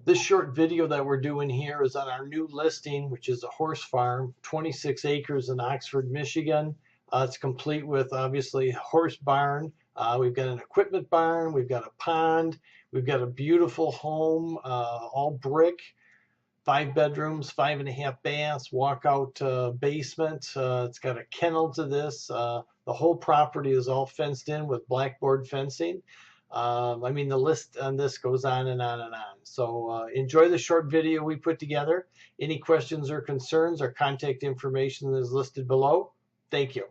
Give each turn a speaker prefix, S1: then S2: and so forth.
S1: This short video that we're doing here is on our new listing, which is a horse farm, 26 acres in Oxford, Michigan. It's complete with obviously a horse barn. We've got an equipment barn. We've got a pond. We've got a beautiful home, all brick, 5 bedrooms, 5.5 baths, walkout basement. It's got a kennel to this. The whole property is all fenced in with blackboard fencing. I mean, the list on this goes on and on and on. So enjoy the short video we put together. Any questions or concerns, our contact information is listed below. Thank you.